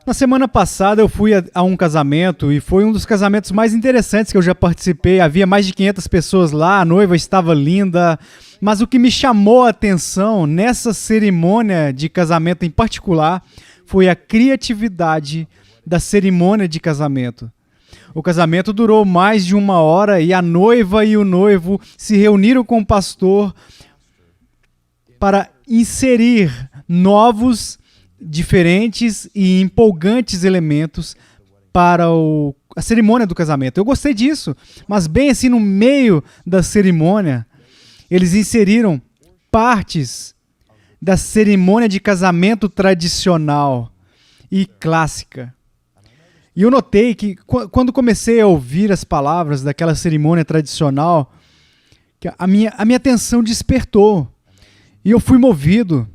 Na semana passada eu fui a um casamento e foi um dos casamentos mais interessantes que eu já participei. Havia mais de 500 pessoas lá, a noiva estava linda. Mas o que me chamou a atenção nessa cerimônia de casamento em particular foi a criatividade da cerimônia de casamento. O casamento durou mais de 1 hora e a noiva e o noivo se reuniram com o pastor para inserir novos, diferentes e empolgantes elementos para a cerimônia do casamento. Eu gostei disso, mas bem assim no meio da cerimônia, eles inseriram partes da cerimônia de casamento tradicional e clássica. E eu notei que quando comecei a ouvir as palavras daquela cerimônia tradicional, que a minha atenção despertou. E eu fui movido.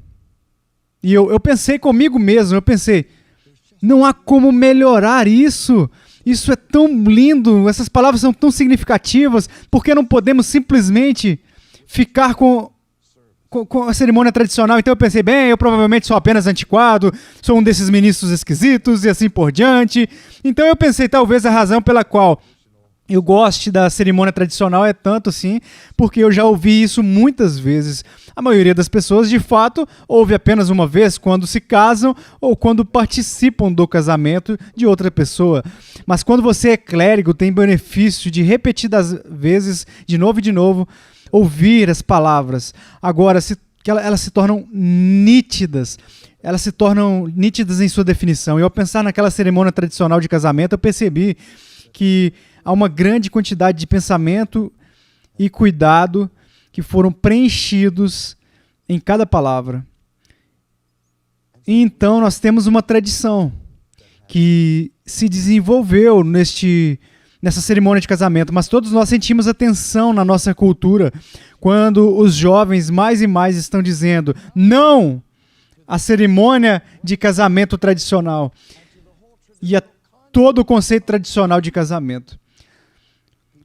E eu pensei comigo mesmo, não há como melhorar isso. Isso é tão lindo, essas palavras são tão significativas, por que não podemos simplesmente ficar com a cerimônia tradicional? Então eu pensei, eu provavelmente sou apenas antiquado, sou um desses ministros esquisitos e assim por diante. Então eu pensei, talvez a razão pela qual eu goste da cerimônia tradicional é tanto assim, porque eu já ouvi isso muitas vezes. A maioria das pessoas, de fato, ouve apenas uma vez quando se casam ou quando participam do casamento de outra pessoa. Mas quando você é clérigo, tem benefício de repetidas vezes, de novo e de novo, ouvir as palavras. Agora, elas se tornam nítidas. Elas se tornam nítidas em sua definição. E ao pensar naquela cerimônia tradicional de casamento, eu percebi que há uma grande quantidade de pensamento e cuidado que foram preenchidos em cada palavra. E então nós temos uma tradição que se desenvolveu nessa cerimônia de casamento, mas todos nós sentimos a tensão na nossa cultura quando os jovens mais e mais estão dizendo não à cerimônia de casamento tradicional e a todo o conceito tradicional de casamento.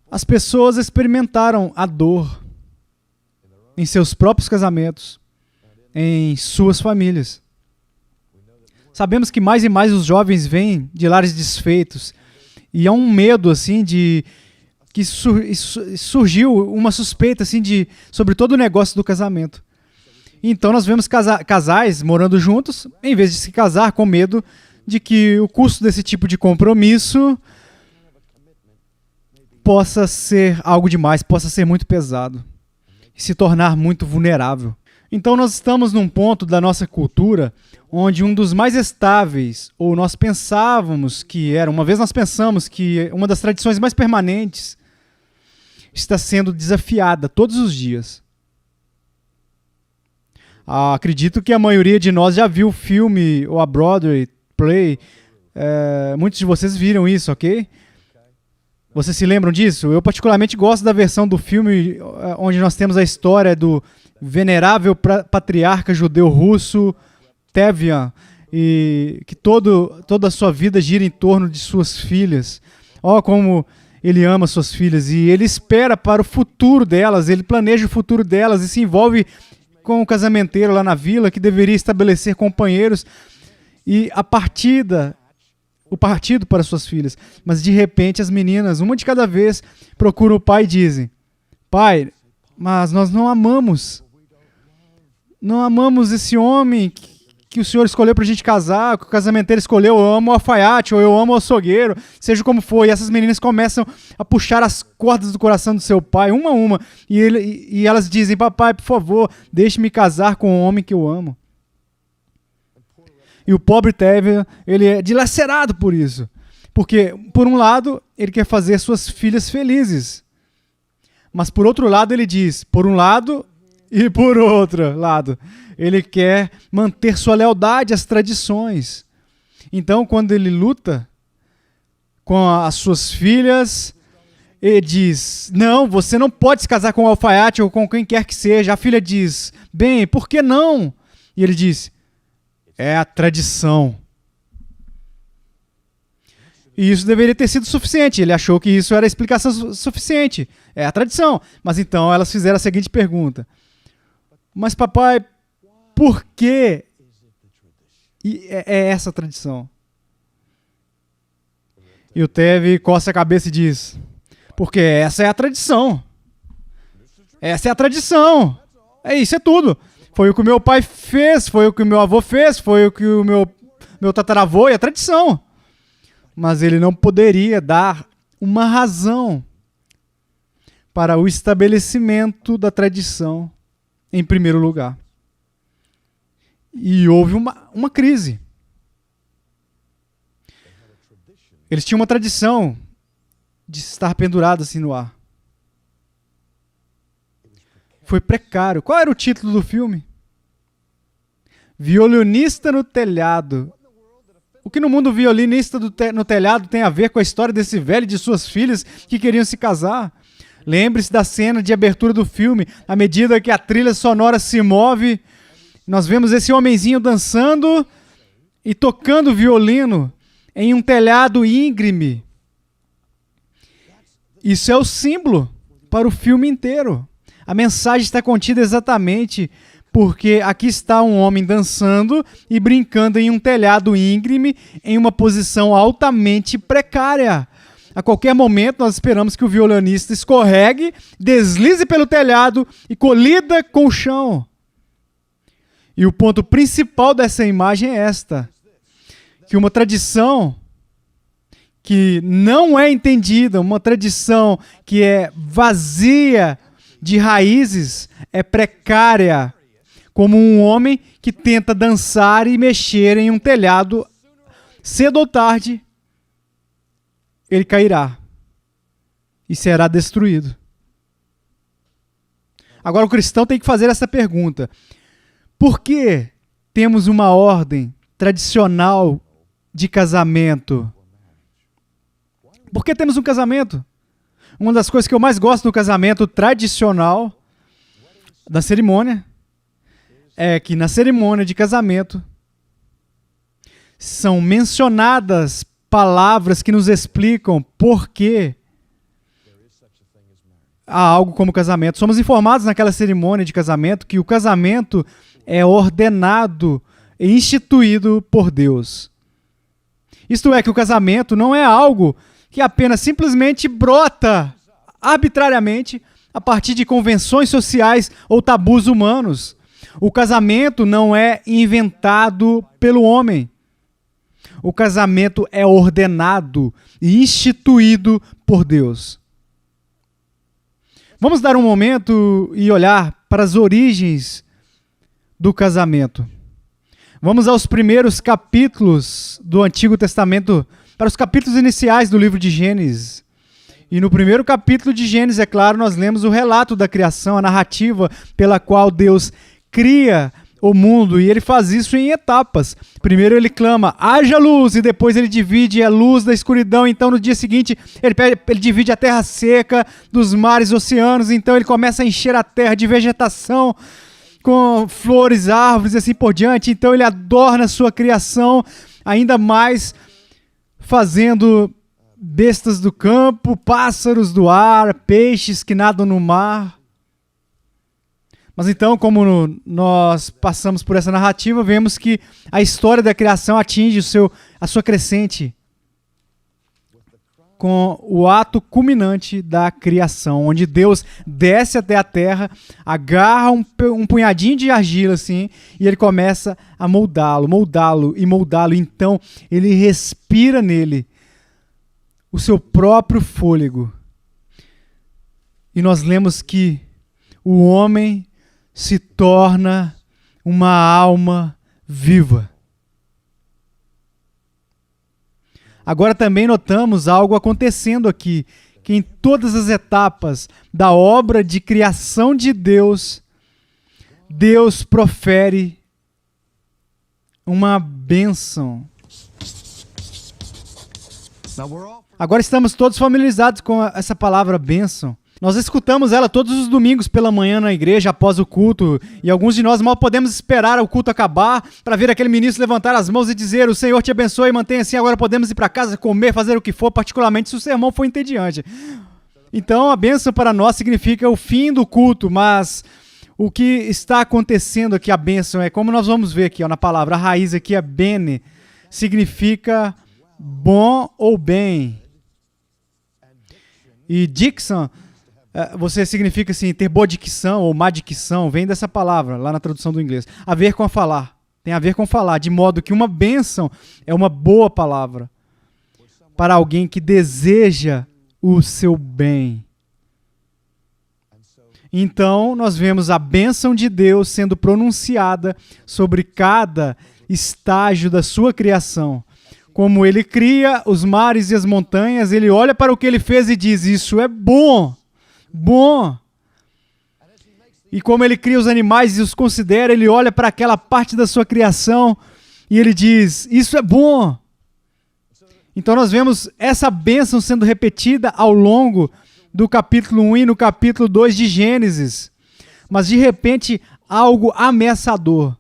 As pessoas experimentaram a dor em seus próprios casamentos, em suas famílias. Sabemos que mais e mais os jovens vêm de lares desfeitos e há um medo assim que surgiu uma suspeita assim sobre todo o negócio do casamento. Então nós vemos casais morando juntos, em vez de se casar com medo de que o custo desse tipo de compromisso possa ser algo demais, possa ser muito pesado e se tornar muito vulnerável. Então nós estamos num ponto da nossa cultura onde um dos mais estáveis, ou nós pensávamos que era, uma vez nós pensamos que uma das tradições mais permanentes está sendo desafiada todos os dias. Acredito que a maioria de nós já viu o filme ou a Broadway Play. Muitos de vocês viram isso, ok? Vocês se lembram disso? Eu particularmente gosto da versão do filme onde nós temos a história do venerável patriarca judeu russo Tevian, e que toda a sua vida gira em torno de suas filhas. Como ele ama suas filhas e ele espera para o futuro delas, ele planeja o futuro delas e se envolve com o casamenteiro lá na vila que deveria estabelecer companheiros e o partido para suas filhas. Mas de repente as meninas, uma de cada vez, procuram o pai e dizem: pai, mas nós não amamos esse homem que o senhor escolheu para a gente casar, que o casamenteiro escolheu, eu amo o alfaiate, ou eu amo o açougueiro, seja como for. E essas meninas começam a puxar as cordas do coração do seu pai, uma a uma, e elas dizem: papai, por favor, deixe-me casar com o homem que eu amo. E o pobre Tevye, ele é dilacerado por isso. Porque, por um lado, ele quer fazer suas filhas felizes. Mas, por outro lado, ele diz, por um lado e por outro lado, ele quer manter sua lealdade às tradições. Então, quando ele luta com as suas filhas, ele diz: não, você não pode se casar com o alfaiate ou com quem quer que seja. A filha diz: bem, por que não? E ele diz: é a tradição. E isso deveria ter sido suficiente. Ele achou que isso era a explicação suficiente. É a tradição. Mas então elas fizeram a seguinte pergunta: mas papai, por que é essa tradição? E o Teve coça a cabeça e diz: porque essa é a tradição. Essa é a tradição. Isso é tudo. Foi o que o meu pai fez, foi o que o meu avô fez, foi o que o meu tataravô, e a tradição. Mas ele não poderia dar uma razão para o estabelecimento da tradição em primeiro lugar. E houve uma crise. Eles tinham uma tradição de estar pendurado assim no ar. Foi precário. Qual era o título do filme? Violinista no telhado. O que no mundo violinista no telhado tem a ver com a história desse velho e de suas filhas que queriam se casar? Lembre-se da cena de abertura do filme. À medida que a trilha sonora se move, nós vemos esse homenzinho dançando e tocando violino em um telhado íngreme. Isso é o símbolo para o filme inteiro. A mensagem está contida exatamente porque aqui está um homem dançando e brincando em um telhado íngreme em uma posição altamente precária. A qualquer momento nós esperamos que o violinista escorregue, deslize pelo telhado e colida com o chão. E o ponto principal dessa imagem é esta: que uma tradição que não é entendida, uma tradição que é vazia de raízes, é precária, como um homem que tenta dançar e mexer em um telhado, cedo ou tarde, ele cairá e será destruído. Agora o cristão tem que fazer essa pergunta: por que temos uma ordem tradicional de casamento? Por que temos um casamento? Uma das coisas que eu mais gosto do casamento tradicional, da cerimônia, é que na cerimônia de casamento são mencionadas palavras que nos explicam por que há algo como casamento. Somos informados naquela cerimônia de casamento que o casamento é ordenado e instituído por Deus. Isto é, que o casamento não é algo que apenas simplesmente brota arbitrariamente a partir de convenções sociais ou tabus humanos. O casamento não é inventado pelo homem. O casamento é ordenado e instituído por Deus. Vamos dar um momento e olhar para as origens do casamento. Vamos aos primeiros capítulos do Antigo Testamento, para os capítulos iniciais do livro de Gênesis. E no primeiro capítulo de Gênesis, é claro, nós lemos o relato da criação, a narrativa pela qual Deus cria o mundo, e ele faz isso em etapas. Primeiro ele clama, haja luz, e depois ele divide a luz da escuridão. Então no dia seguinte ele divide a terra seca dos mares e oceanos. Então ele começa a encher a terra de vegetação, com flores, árvores e assim por diante. Então ele adorna a sua criação ainda mais, fazendo bestas do campo, pássaros do ar, peixes que nadam no mar. Mas então, como nós passamos por essa narrativa, vemos que a história da criação atinge a sua crescente com o ato culminante da criação, onde Deus desce até a terra, agarra um punhadinho de argila assim, e ele começa a moldá-lo. Então ele respira nele o seu próprio fôlego. E nós lemos que o homem se torna uma alma viva. Agora também notamos algo acontecendo aqui, que em todas as etapas da obra de criação de Deus, Deus profere uma bênção. Agora estamos todos familiarizados com essa palavra bênção. Nós escutamos ela todos os domingos pela manhã na igreja, após o culto, e alguns de nós mal podemos esperar o culto acabar para ver aquele ministro levantar as mãos e dizer: o Senhor te abençoe e mantenha assim, agora podemos ir para casa, comer, fazer o que for, particularmente se o sermão for entediante. Então a bênção para nós significa o fim do culto, mas o que está acontecendo aqui, a bênção, é como nós vamos ver aqui na palavra, a raiz aqui é bene, significa bom ou bem. E diction, você significa assim, ter boa dicção ou má dicção, vem dessa palavra lá na tradução do inglês. A ver com a falar. Tem a ver com falar, de modo que uma bênção é uma boa palavra para alguém que deseja o seu bem. Então, nós vemos a bênção de Deus sendo pronunciada sobre cada estágio da sua criação. Como ele cria os mares e as montanhas, ele olha para o que ele fez e diz, isso é bom, bom. E como ele cria os animais e os considera, ele olha para aquela parte da sua criação e ele diz, isso é bom. Então nós vemos essa bênção sendo repetida ao longo do capítulo 1 e no capítulo 2 de Gênesis. Mas de repente, algo ameaçador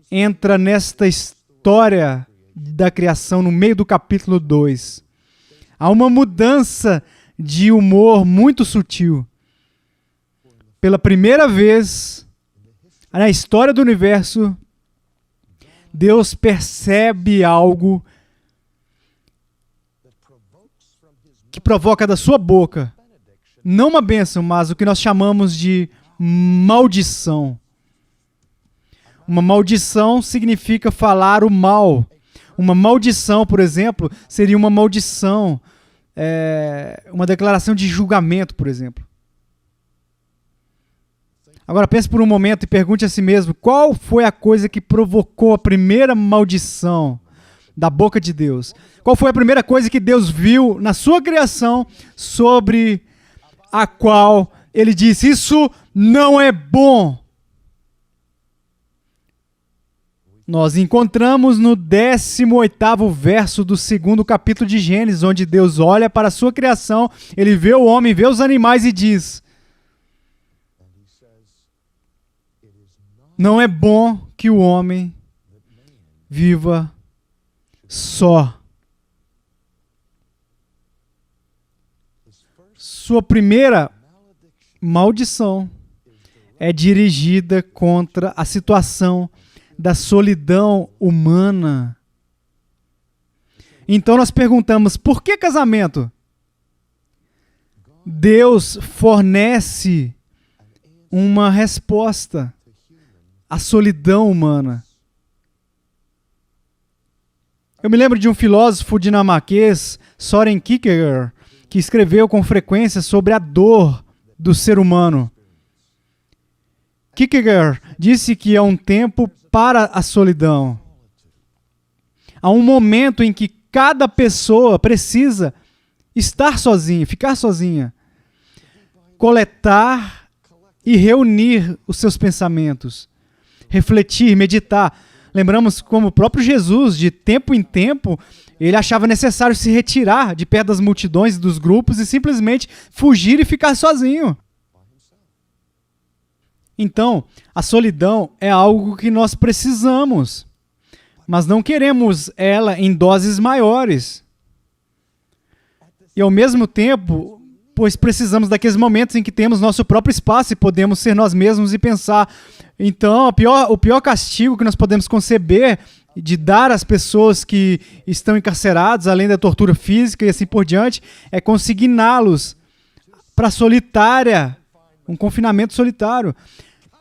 entra nesta história da criação no meio do capítulo 2. Há uma mudança de humor muito sutil. Pela primeira vez na história do universo, Deus percebe algo que provoca da sua boca, não uma bênção, mas o que nós chamamos de maldição. Uma maldição significa falar o mal. Uma maldição, por exemplo, seria uma maldição, uma declaração de julgamento, por exemplo. Agora pense por um momento e pergunte a si mesmo, qual foi a coisa que provocou a primeira maldição da boca de Deus? Qual foi a primeira coisa que Deus viu na sua criação sobre a qual ele disse, isso não é bom? Nós encontramos no 18º verso do 2º capítulo de Gênesis, onde Deus olha para a sua criação, ele vê o homem, vê os animais e diz, não é bom que o homem viva só. Sua primeira maldição é dirigida contra a situação da solidão humana. Então nós perguntamos, por que casamento? Deus fornece uma resposta à solidão humana. Eu me lembro de um filósofo dinamarquês, Søren Kierkegaard, que escreveu com frequência sobre a dor do ser humano. Kierkegaard disse que há um tempo para a solidão. Há um momento em que cada pessoa precisa estar sozinha, ficar sozinha, coletar e reunir os seus pensamentos, refletir, meditar. Lembramos como o próprio Jesus, de tempo em tempo, ele achava necessário se retirar de perto das multidões e dos grupos e simplesmente fugir e ficar sozinho. Então, a solidão é algo que nós precisamos, mas não queremos ela em doses maiores. E ao mesmo tempo, pois precisamos daqueles momentos em que temos nosso próprio espaço e podemos ser nós mesmos e pensar. Então, o pior castigo que nós podemos conceber de dar às pessoas que estão encarceradas, além da tortura física e assim por diante, é consigná-los para a solitária, um confinamento solitário,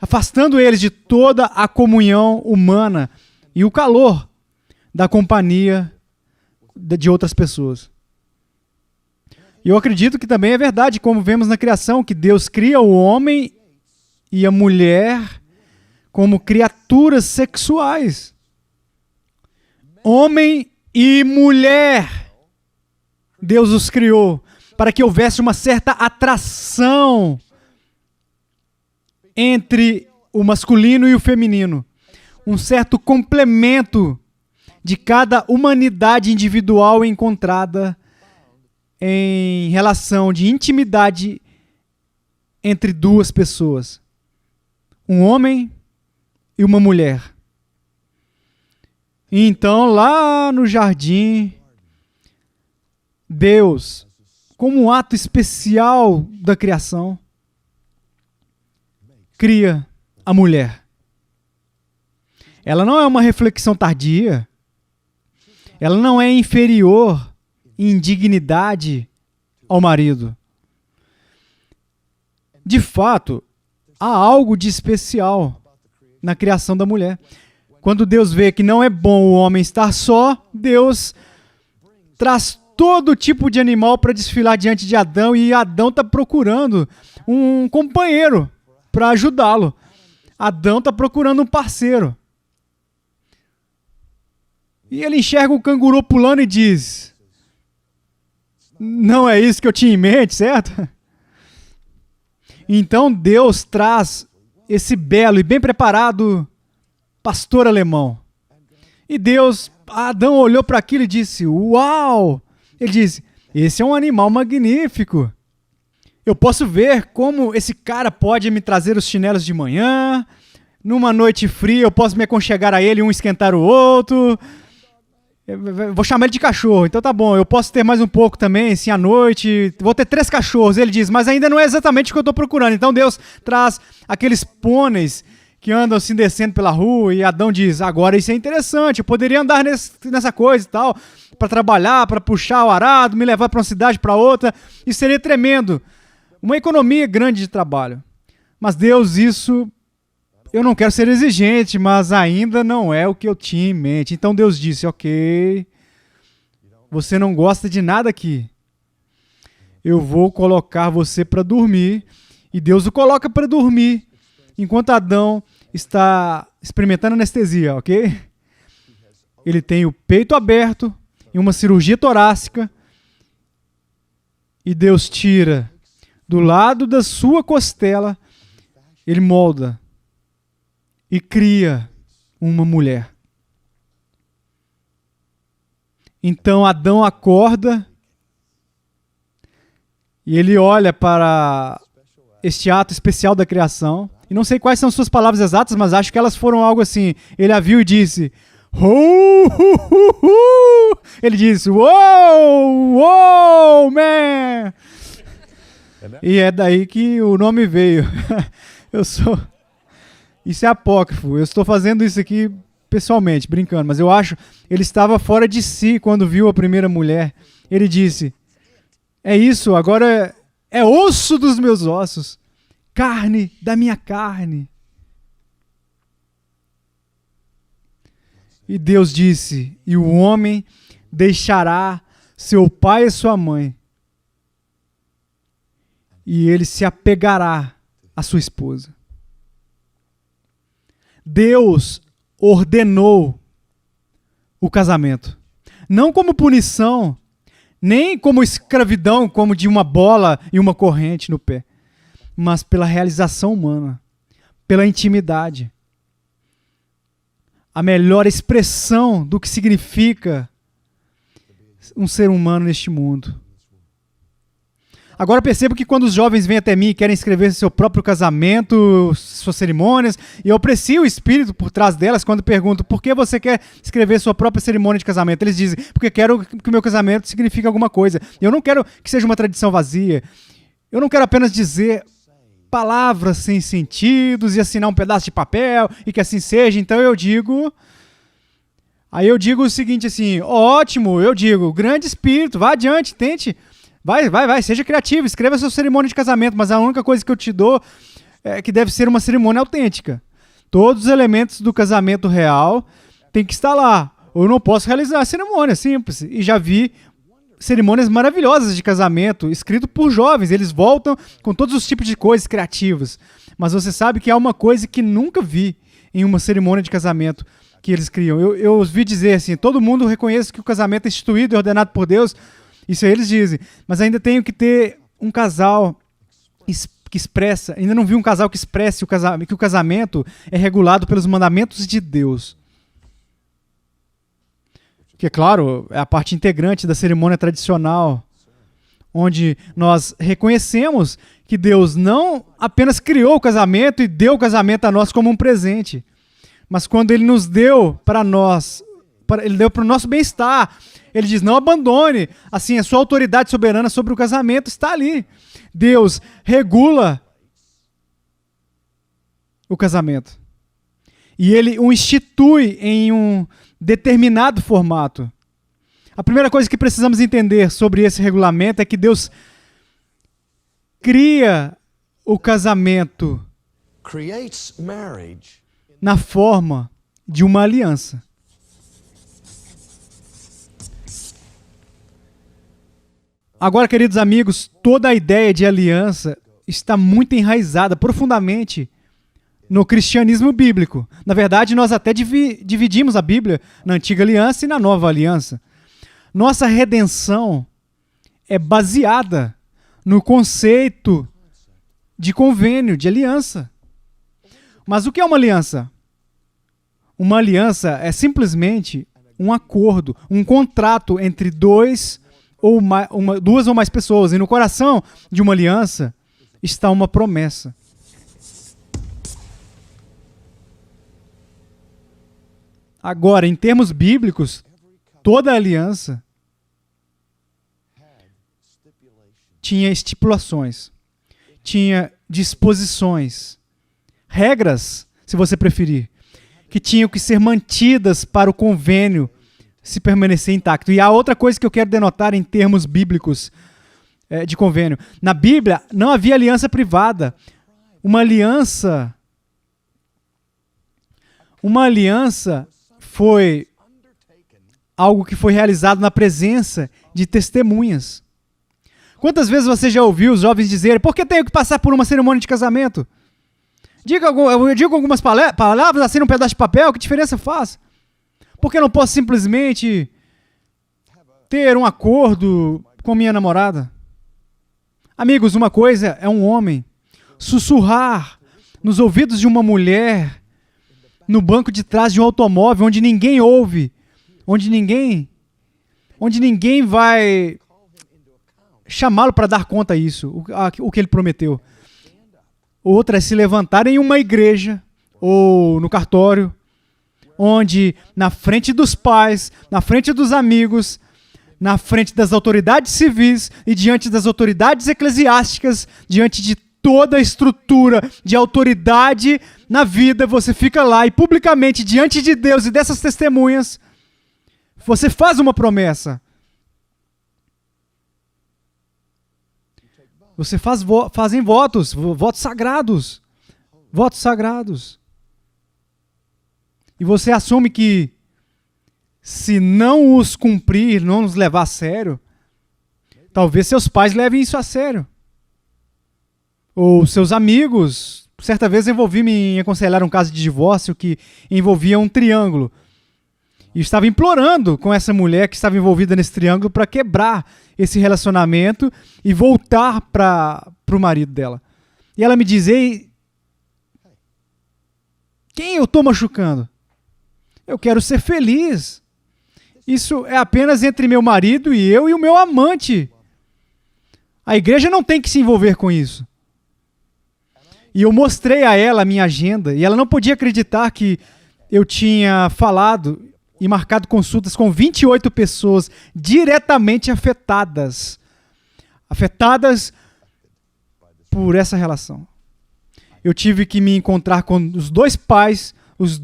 afastando eles de toda a comunhão humana e o calor da companhia de outras pessoas. E eu acredito que também é verdade, como vemos na criação, que Deus cria o homem e a mulher como criaturas sexuais. Homem e mulher. Deus os criou para que houvesse uma certa atração entre o masculino e o feminino. Um certo complemento de cada humanidade individual encontrada em relação de intimidade entre duas pessoas. Um homem e uma mulher. E então, lá no jardim, Deus, como um ato especial da criação, cria a mulher. Ela não é uma reflexão tardia. Ela não é inferior em dignidade ao marido. De fato, há algo de especial na criação da mulher. Quando Deus vê que não é bom o homem estar só, Deus traz todo tipo de animal para desfilar diante de Adão, e Adão está procurando um companheiro para ajudá-lo. Adão está procurando um parceiro. E ele enxerga o canguru pulando e diz: não é isso que eu tinha em mente, certo? Então Deus traz esse belo e bem preparado pastor alemão. E Adão olhou para aquilo e disse: uau! Ele disse: esse é um animal magnífico. Eu posso ver como esse cara pode me trazer os chinelos de manhã. Numa noite fria eu posso me aconchegar a ele e um esquentar o outro. Eu vou chamar ele de cachorro, então tá bom. Eu posso ter mais um pouco também, assim, à noite. Vou ter 3 cachorros. Ele diz: mas ainda não é exatamente o que eu estou procurando. Então Deus traz aqueles pôneis que andam assim descendo pela rua, e Adão diz: agora isso é interessante, eu poderia andar nessa coisa e tal, para trabalhar, para puxar o arado, me levar para uma cidade, para outra. Isso seria tremendo. Uma economia grande de trabalho. Mas Deus, eu não quero ser exigente, mas ainda não é o que eu tinha em mente. Então Deus disse: ok, você não gosta de nada aqui. Eu vou colocar você para dormir. E Deus o coloca para dormir, enquanto Adão está experimentando anestesia, ok? Ele tem o peito aberto em uma cirurgia torácica, e Deus tira do lado da sua costela, ele molda e cria uma mulher. Então Adão acorda e ele olha para este ato especial da criação. E não sei quais são suas palavras exatas, mas acho que elas foram algo assim. Ele a viu e disse: ele disse: uou, uou, man. E é daí que o nome veio. Isso é apócrifo. Eu estou fazendo isso aqui pessoalmente, brincando, mas eu acho ele estava fora de si quando viu a primeira mulher. Ele disse: é isso, agora é osso dos meus ossos, carne da minha carne. E Deus disse: e o homem deixará seu pai e sua mãe, e ele se apegará à sua esposa. Deus ordenou o casamento, não como punição, nem como escravidão, como de uma bola e uma corrente no pé, mas pela realização humana, pela intimidade. A melhor expressão do que significa um ser humano neste mundo. Agora percebo que quando os jovens vêm até mim e querem escrever seu próprio casamento, suas cerimônias, e eu aprecio o espírito por trás delas quando pergunto: por que você quer escrever sua própria cerimônia de casamento? Eles dizem: porque quero que o meu casamento signifique alguma coisa. Eu não quero que seja uma tradição vazia. Eu não quero apenas dizer palavras sem sentidos e assinar um pedaço de papel e que assim seja. Então eu digo o seguinte assim: ótimo, eu digo, grande espírito, vá adiante, tente. Vai, seja criativo, escreva sua cerimônia de casamento, mas a única coisa que eu te dou é que deve ser uma cerimônia autêntica. Todos os elementos do casamento real têm que estar lá. Ou eu não posso realizar a cerimônia, simples. E já vi cerimônias maravilhosas de casamento, escrito por jovens. Eles voltam com todos os tipos de coisas criativas. Mas você sabe que há uma coisa que nunca vi em uma cerimônia de casamento que eles criam. Eu ouvi dizer assim: todo mundo reconhece que o casamento é instituído e ordenado por Deus. Isso aí eles dizem, mas ainda tenho que ter um casal que expressa, ainda não vi um casal que expresse que o casamento é regulado pelos mandamentos de Deus. Que, é claro, é a parte integrante da cerimônia tradicional, onde nós reconhecemos que Deus não apenas criou o casamento e deu o casamento a nós como um presente, mas quando Ele nos deu para nós, Ele deu para o nosso bem-estar. Ele diz: não abandone. Assim, a sua autoridade soberana sobre o casamento está ali. Deus regula o casamento. E Ele o institui em um determinado formato. A primeira coisa que precisamos entender sobre esse regulamento é que Deus cria o casamento na forma de uma aliança. Agora, queridos amigos, toda a ideia de aliança está muito enraizada profundamente no cristianismo bíblico. Na verdade, nós até dividimos a Bíblia na Antiga Aliança e na Nova Aliança. Nossa redenção é baseada no conceito de convênio, de aliança. Mas o que é uma aliança? Uma aliança é simplesmente um acordo, um contrato entre duas ou mais pessoas. E no coração de uma aliança está uma promessa. Agora, em termos bíblicos, toda aliança tinha estipulações, tinha disposições, regras, se você preferir, que tinham que ser mantidas para o convênio se permanecer intacto. E há outra coisa que eu quero denotar em termos bíblicos de convênio. Na Bíblia, não havia aliança privada. Uma aliança foi algo que foi realizado na presença de testemunhas. Quantas vezes você já ouviu os jovens dizerem: por que tenho que passar por uma cerimônia de casamento? Eu digo algumas palavras assim num pedaço de papel, que diferença faz? Por que eu não posso simplesmente ter um acordo com minha namorada? Amigos, uma coisa é um homem sussurrar nos ouvidos de uma mulher no banco de trás de um automóvel onde ninguém ouve, onde ninguém vai chamá-lo para dar conta disso, o que ele prometeu. Outra é se levantar em uma igreja ou no cartório, onde na frente dos pais, na frente dos amigos, na frente das autoridades civis e diante das autoridades eclesiásticas, diante de toda a estrutura de autoridade na vida, você fica lá e publicamente, diante de Deus e dessas testemunhas, você faz uma promessa. Você fazem votos sagrados. Votos sagrados. E você assume que, se não os cumprir, não os levar a sério, talvez seus pais levem isso a sério. Ou seus amigos. Certa vez eu envolvi-me em aconselhar um caso de divórcio que envolvia um triângulo. E estava implorando com essa mulher que estava envolvida nesse triângulo para quebrar esse relacionamento e voltar para o marido dela. E ela me diz: ei, quem eu estou machucando? Eu quero ser feliz. Isso é apenas entre meu marido e eu e o meu amante. A igreja não tem que se envolver com isso. E eu mostrei a ela a minha agenda e ela não podia acreditar que eu tinha falado e marcado consultas com 28 pessoas diretamente afetadas por essa relação. Eu tive que me encontrar com os dois pais das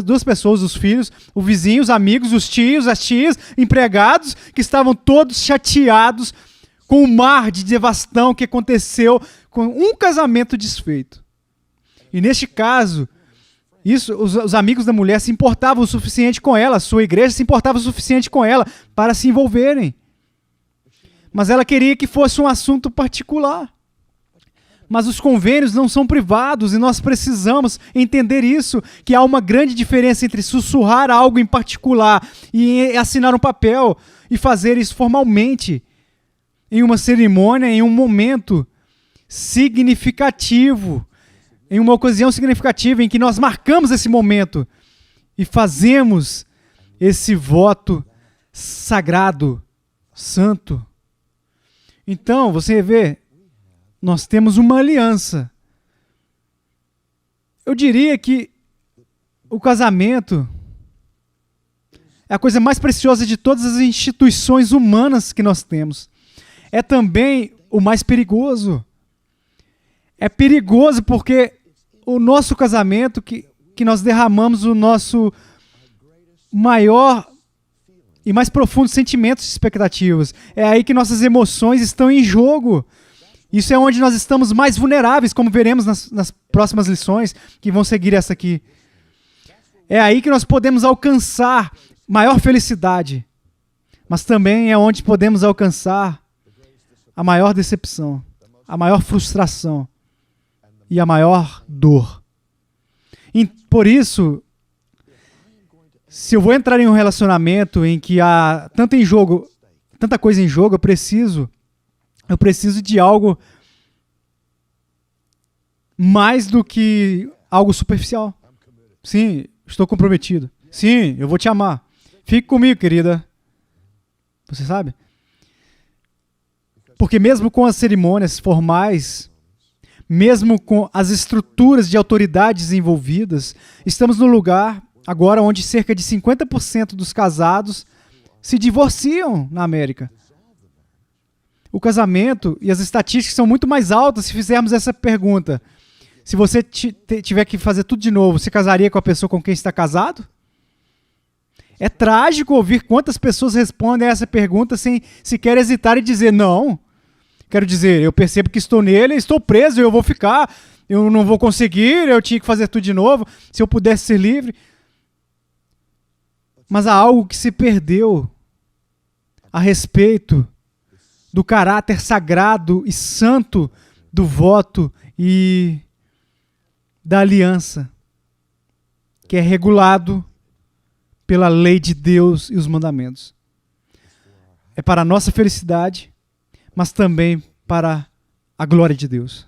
duas pessoas, os filhos, o vizinho, os amigos, os tios, as tias, empregados, que estavam todos chateados com o mar de devastação que aconteceu com um casamento desfeito. E neste caso, os amigos da mulher se importavam o suficiente com ela, a sua igreja se importava o suficiente com ela para se envolverem. Mas ela queria que fosse um assunto particular. Mas os convênios não são privados e nós precisamos entender isso, que há uma grande diferença entre sussurrar algo em particular e assinar um papel e fazer isso formalmente em uma cerimônia, em um momento significativo, em uma ocasião significativa em que nós marcamos esse momento e fazemos esse voto sagrado, santo. Então, você vê, nós temos uma aliança. Eu diria que o casamento é a coisa mais preciosa de todas as instituições humanas que nós temos. É também o mais perigoso. É perigoso porque o nosso casamento, que nós derramamos o nosso maior e mais profundos sentimentos e expectativas. É aí que nossas emoções estão em jogo. Isso é onde nós estamos mais vulneráveis, como veremos nas próximas lições, que vão seguir essa aqui. É aí que nós podemos alcançar maior felicidade, mas também é onde podemos alcançar a maior decepção, a maior frustração e a maior dor. E por isso, se eu vou entrar em um relacionamento em que há tanta coisa em jogo, eu preciso de algo mais do que algo superficial. Sim, estou comprometido. Sim, eu vou te amar. Fique comigo, querida. Você sabe? Porque mesmo com as cerimônias formais, mesmo com as estruturas de autoridades envolvidas, estamos no lugar agora onde cerca de 50% dos casados se divorciam na América. O casamento e as estatísticas são muito mais altas se fizermos essa pergunta. Se você tiver que fazer tudo de novo, você casaria com a pessoa com quem está casado? É trágico ouvir quantas pessoas respondem a essa pergunta sem sequer hesitar e dizer não. Quero dizer, eu percebo que estou nele, estou preso, eu vou ficar, eu não vou conseguir, eu tinha que fazer tudo de novo, se eu pudesse ser livre. Mas há algo que se perdeu a respeito do caráter sagrado e santo do voto e da aliança, que é regulado pela lei de Deus e os mandamentos. É para a nossa felicidade, mas também para a glória de Deus.